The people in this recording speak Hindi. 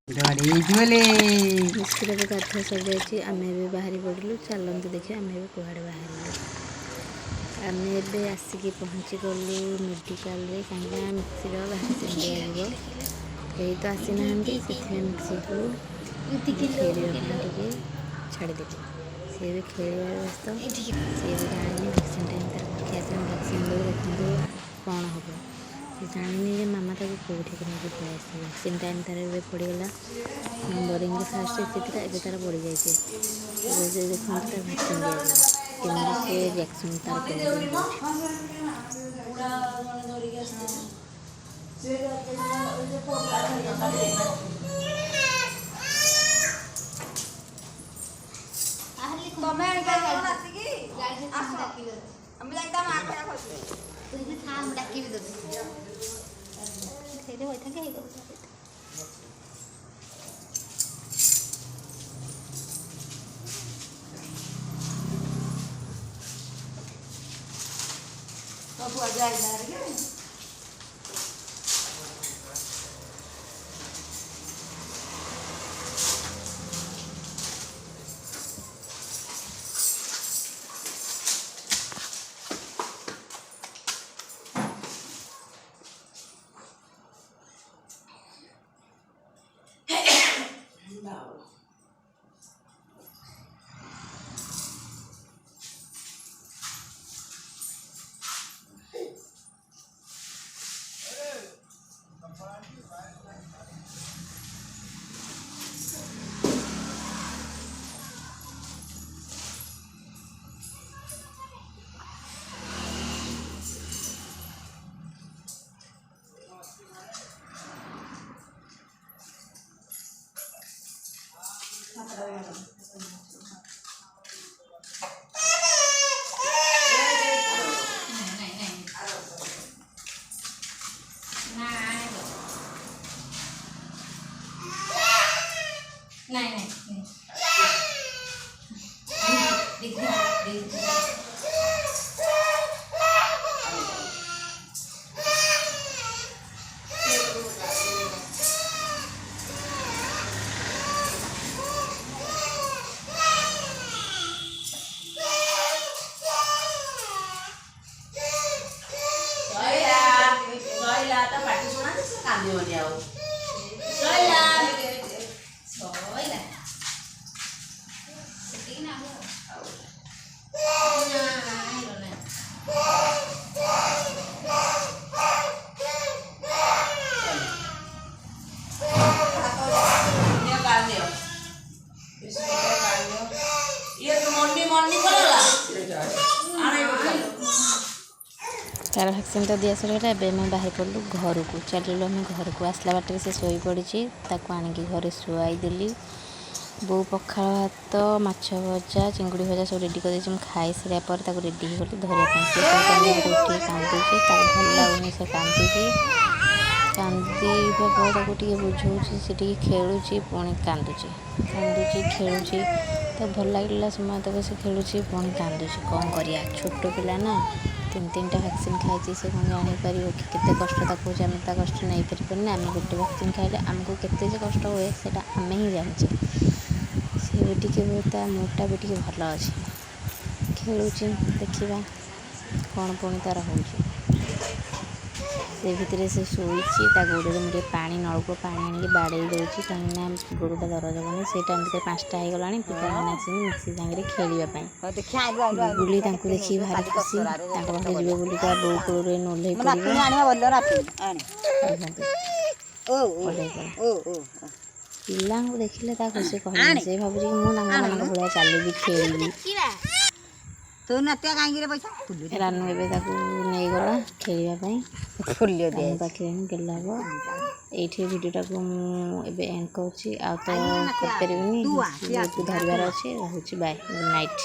मिस्त्री गाधा सजाई आम भी बाहरी पड़ू चलते देखिए आम भी कड़े बाहर आम ए आसिक पहुँची गलु मेडिकल कहीं मिक्सी भैक्सीन दिज्व यही तो आसी ना से मिक्सी को खेल छाड़देवी सी भी खेल व्यस्त सी भी जानी भैक्सीन टाइम तार पक्षी भैक्सीन देखते कौन हम सी जानी मामा ताको कौटी नहीं पलि आस भैक्सीन टाइम तार पड़गला बोरिंग फास्ट एति एवं तार बढ़ी जाए देखते तार भैक्सीन दिया से रिएक्शन तार तार भैक्सीन तो दिया सर मैं बाहर पड़ू घर को चलू आम घर को आसला बाटे से शोई पड़ी आनिकी घरे शुआई देली बो पखाल भात माछ भजा चिंगुड़ी भजा सब रेडी कर खाई सारा पर रेडी हो गली धरने उठे कांदुचे भल लगुनि से कांदुचे कांदी बुझाऊँ से खेलुची पुणी कांदुची खेलुची तो भल लगे समय तक से खेलुची पुणी कांदुची कौन करिया छोट पिला ना तीन टा भैक्सीन खाई से कौन जापर कि केते कष्ट ताकू आम कष्ट नहीं पारे आम गोटे भैक्सीन खाइले आमको केते कष्ट हुए से आम ही जाचे सी भी टी मोटा भी टी भल अच्छे खेलुची देखा कौन पुणी तार हो भितर से शोची गोड़े मुझे पा नलकूप पा आनी बाड़े दूसरी कहीं गोड़टा दरज करनी से टाइम भितर 5टा हो गला पिताने आस मिक्सी सागर खेलवाई बुली देखिए भारी खुशी पाखे जी बोलिका बो कूल नोल्ल पिला देखिले खुशी कह से भाव मुझे भाया चलि खेली रानू नहीं गला खेलवाई पाखे गेला ये भिडियोटा को मुझे एंड कर तो धरबार अच्छे रोचे बाय गुड नाइट।